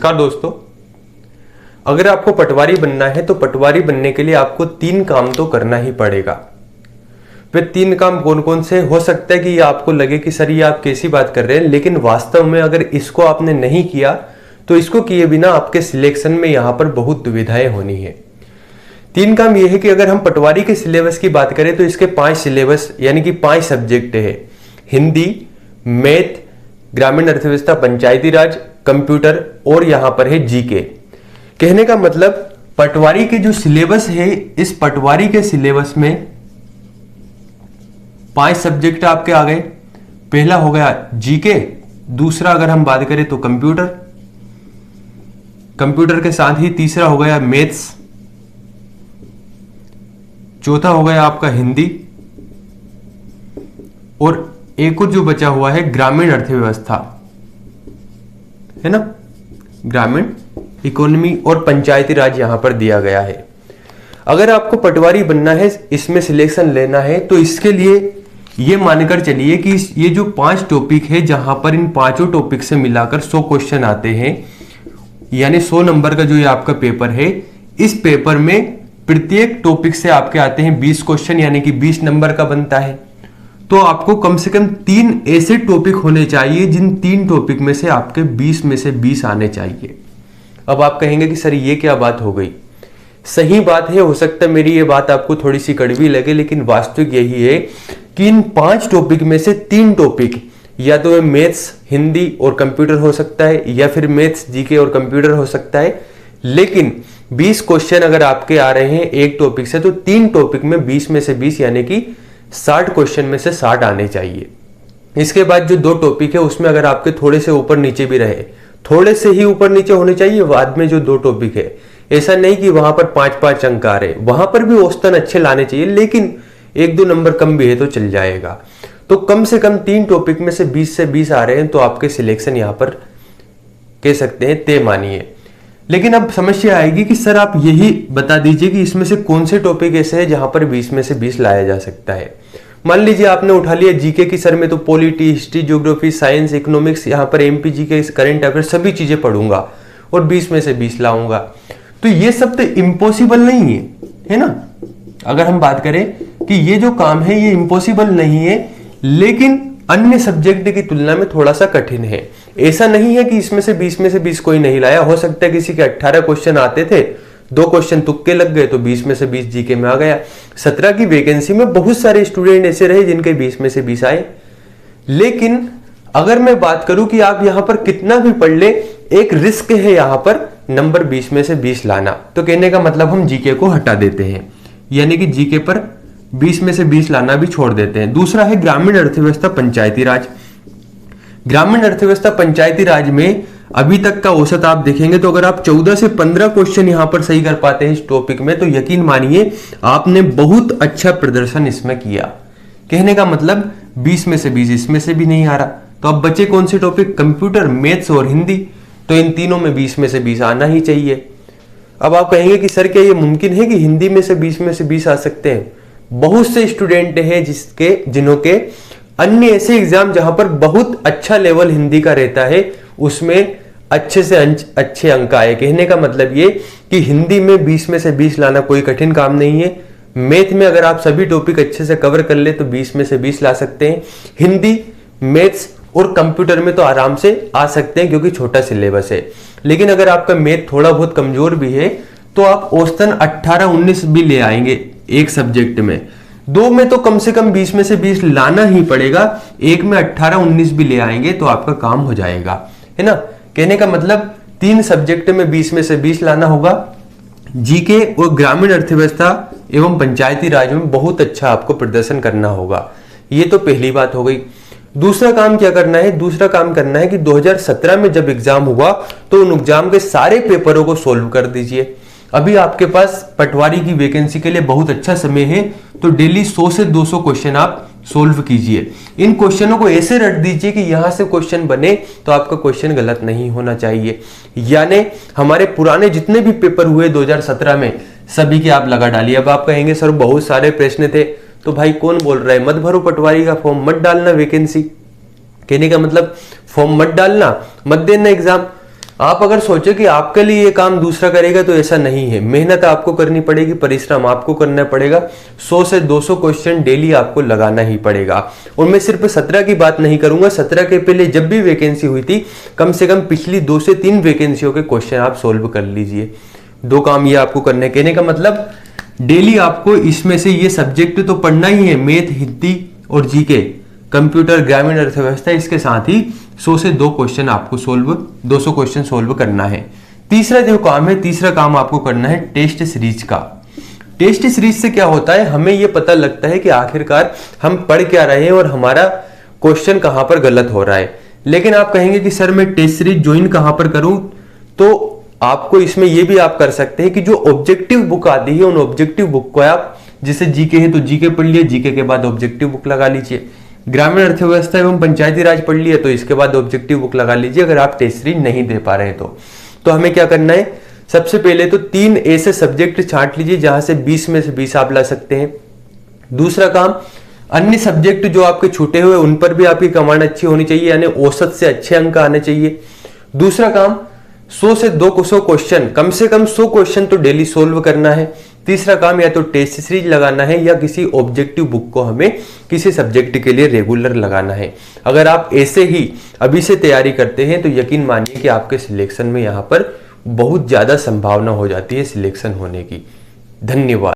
नमस्कार दोस्तों, अगर आपको पटवारी बनना है तो पटवारी बनने के लिए आपको 3 काम तो करना ही पड़ेगा। वे 3 काम कौन कौन से हो सकता है कि ये आपको लगे कि सर ये आप कैसी बात कर रहे हैं, लेकिन वास्तव में अगर इसको आपने नहीं किया तो इसको किए बिना आपके सिलेक्शन में यहां पर बहुत दुविधाएं होनी है। 3 काम ये है कि अगर हम पटवारी के सिलेबस की बात करें तो इसके 5 सिलेबस यानी कि 5 सब्जेक्ट है। हिंदी, मैथ, ग्रामीण अर्थव्यवस्था, पंचायती राज, कंप्यूटर और यहां पर है जीके। कहने का मतलब पटवारी के जो सिलेबस है, इस पटवारी के सिलेबस में 5 सब्जेक्ट आपके आ गए। पहला हो गया जीके, दूसरा अगर हम बात करें तो कंप्यूटर, कंप्यूटर के साथ ही तीसरा हो गया मैथ्स, चौथा हो गया आपका हिंदी और एक और जो बचा हुआ है ग्रामीण अर्थव्यवस्था, है ना, ग्रामीण इकोनॉमी और पंचायती राज यहां पर दिया गया है। अगर आपको पटवारी बनना है, इसमें सिलेक्शन लेना है, तो इसके लिए ये मानकर चलिए कि ये जो 5 टॉपिक है, जहां पर इन 5 टॉपिक से मिलाकर 100 क्वेश्चन आते हैं, यानी 100 नंबर का जो ये आपका पेपर है, इस पेपर में प्रत्येक टॉपिक से आपके आते हैं 20 क्वेश्चन, यानी कि 20 नंबर का बनता है। तो आपको कम से कम 3 ऐसे टॉपिक होने चाहिए जिन 3 टॉपिक में से आपके 20 में से 20 आने चाहिए। अब आप कहेंगे कि सर ये क्या बात हो गई। सही बात है, हो सकता है मेरी ये बात आपको थोड़ी सी कड़वी लगे, लेकिन वास्तविक यही है कि इन 5 टॉपिक में से 3 टॉपिक या तो मैथ्स, हिंदी और कंप्यूटर हो सकता है, या फिर मैथ्स, जीके और कंप्यूटर हो सकता है। लेकिन 20 क्वेश्चन अगर आपके आ रहे हैं एक टॉपिक से, तो 3 टॉपिक में 20 में से 20 यानी कि 60 क्वेश्चन में से 60 आने चाहिए। इसके बाद जो 2 टॉपिक है उसमें अगर आपके थोड़े से ऊपर नीचे भी रहे, थोड़े से ही ऊपर नीचे होने चाहिए। बाद में जो 2 टॉपिक है, ऐसा नहीं कि वहां पर 5-5 अंक आ रहे, वहां पर भी औसतन अच्छे लाने चाहिए, लेकिन 1-2 नंबर कम भी है तो चल जाएगा। तो कम से कम 3 टॉपिक में से 20 आ रहे हैं तो आपके सिलेक्शन यहां पर कह सकते हैं तय मानिए। लेकिन अब समस्या आएगी कि सर आप यही बता दीजिए कि इसमें से कौन से टॉपिक ऐसे हैं जहां पर 20 में से 20 लाया जा सकता है। मान लीजिए आपने उठा लिया जीके की, सर में तो polity, history, geography, science, economics, यहाँ पर एमपी जीके, करंट अफेयर सभी चीजें पढ़ूंगा और 20 में से 20 लाऊंगा, तो ये सब तो इम्पॉसिबल नहीं है ना। अगर हम बात करें कि ये जो काम है ये इम्पॉसिबल नहीं है, लेकिन अन्य सब्जेक्ट की तुलना में थोड़ा सा कठिन है। ऐसा नहीं है कि इसमें से 20 में से 20 कोई नहीं लाया। हो सकता है किसी के 18 क्वेश्चन आते थे, 2 क्वेश्चन तुक्के लग गए तो 20 में से 20 जीके में आ गया। 17 की वैकेंसी में बहुत सारे स्टूडेंट ऐसे रहे जिनके 20 में से 20 आए। लेकिन अगर मैं बात करूं कि आप यहां पर कितना भी पढ़ ले, एक रिस्क है यहां पर नंबर 20 में से 20 लाना। तो कहने का मतलब हम जीके को हटा देते हैं, यानी कि जीके पर 20 में से 20 लाना भी छोड़ देते हैं। दूसरा है ग्रामीण अर्थव्यवस्था, पंचायती राज। ग्रामीण अर्थव्यवस्था, पंचायती राज में अभी तक का औसत आप देखेंगे तो अगर आप 14 से 15 क्वेश्चन यहां पर सही कर पाते हैं इस टॉपिक में, तो यकीन मानिए आपने बहुत अच्छा प्रदर्शन इसमें किया। कहने का मतलब 20 में से 20 इसमें से भी नहीं आ रहा, तो अब बचे कौन से टॉपिक? कंप्यूटर, मैथ्स और हिंदी। तो इन तीनों में 20 में से 20 आना ही चाहिए। अब आप कहेंगे कि सर क्या ये मुमकिन है कि हिंदी में से 20 में से 20 आ सकते हैं? बहुत से स्टूडेंट हैं जिन्हों के अन्य ऐसे एग्जाम जहां पर बहुत अच्छा लेवल हिंदी का रहता है, उसमें अच्छे से अच्छे अंक आए। कहने का मतलब ये कि हिंदी में 20 में से 20 लाना कोई कठिन काम नहीं है। मैथ में अगर आप सभी टॉपिक अच्छे से कवर कर ले तो 20 में से 20 ला सकते हैं। हिंदी, मैथ्स और कंप्यूटर में तो आराम से आ सकते हैं क्योंकि छोटा सिलेबस है। लेकिन अगर आपका मैथ थोड़ा बहुत कमजोर भी है तो आप औसतन 18-19 भी ले आएंगे एक सब्जेक्ट में। 2 में तो कम से कम 20 में से 20 लाना ही पड़ेगा, एक में 18-19 भी ले आएंगे तो आपका काम हो जाएगा, है ना। कहने का मतलब 3 सब्जेक्ट में 20 में से 20 लाना होगा। जीके और ग्रामीण अर्थव्यवस्था एवं पंचायती राज में बहुत अच्छा आपको प्रदर्शन करना होगा। ये तो पहली बात हो गई। दूसरा काम क्या करना है? दूसरा काम करना है कि 2017 में जब एग्जाम हुआ तो उन एग्जाम के सारे पेपरों को सोल्व कर दीजिए। अभी आपके पास पटवारी की वैकेंसी के लिए बहुत अच्छा समय है, तो डेली 100 से 200 क्वेश्चन आप सोल्व कीजिए। इन क्वेश्चनों को ऐसे रट दीजिए कि यहां से क्वेश्चन बने तो आपका क्वेश्चन गलत नहीं होना चाहिए। यानी हमारे पुराने जितने भी पेपर हुए 2017 में सभी के आप लगा डालिए। अब आप कहेंगे सर बहुत सारे प्रश्न थे, तो भाई कौन बोल रहा है मत भरो पटवारी का फॉर्म, मत डालना वैकेंसी। कहने का मतलब फॉर्म मत डालना, मत देना एग्जाम। आप अगर सोचे कि आपके लिए ये काम दूसरा करेगा तो ऐसा नहीं है। मेहनत आपको करनी पड़ेगी, परिश्रम आपको करना पड़ेगा। 100 से 200 क्वेश्चन डेली आपको लगाना ही पड़ेगा। और मैं सिर्फ 17 की बात नहीं करूंगा, 17 के पहले जब भी वैकेंसी हुई थी, कम से कम पिछली 2 से 3 वैकेंसियों के क्वेश्चन आप सोल्व कर लीजिए। 2 काम ये आपको करने, कहने का मतलब डेली आपको इसमें से ये सब्जेक्ट तो पढ़ना ही है, मैथ, हिंदी और जीके, कंप्यूटर, ग्रामीण अर्थव्यवस्था, इसके साथ ही 100 से 200 क्वेश्चन सोल्व करना है। तीसरा जो काम है, तीसरा काम आपको करना है टेस्ट सीरीज का। टेस्ट सीरीज से क्या होता है, हमें यह पता लगता है कि आखिरकार हम पढ़ क्या रहे हैं और हमारा क्वेश्चन कहां पर गलत हो रहा है। लेकिन आप कहेंगे कि सर मैं टेस्ट सीरीज ज्वाइन कहां पर करूं, तो आपको इसमें यह भी आप कर सकते हैं कि जो ऑब्जेक्टिव बुक आती है उन ऑब्जेक्टिव बुक को आप, जैसे जीके है तो जीके पढ़ लिया, जीके के बाद ऑब्जेक्टिव बुक लगा लीजिए। ग्रामीण अर्थव्यवस्था एवं पंचायती राज पढ़ लिया तो इसके बाद ऑब्जेक्टिव बुक लगा लीजिए, अगर आप टेस्ट सीरीज नहीं दे पा रहे हैं तो हमें क्या करना है, सबसे पहले तो 3 ऐसे सब्जेक्ट छांट लीजिए जहां से 20 में से 20 आप ला सकते हैं। दूसरा काम, अन्य सब्जेक्ट जो आपके छूटे हुए उन पर भी आपकी कमांड अच्छी होनी चाहिए, यानी औसत से अच्छे अंक आने चाहिए। दूसरा काम, 100 से 200 क्वेश्चन, कम से कम 100 क्वेश्चन तो डेली सोल्व करना है। तीसरा काम, या तो टेस्ट सीरीज लगाना है या किसी ऑब्जेक्टिव बुक को हमें किसी सब्जेक्ट के लिए रेगुलर लगाना है। अगर आप ऐसे ही अभी से तैयारी करते हैं तो यकीन मानिए कि आपके सिलेक्शन में यहां पर बहुत ज्यादा संभावना हो जाती है सिलेक्शन होने की। धन्यवाद।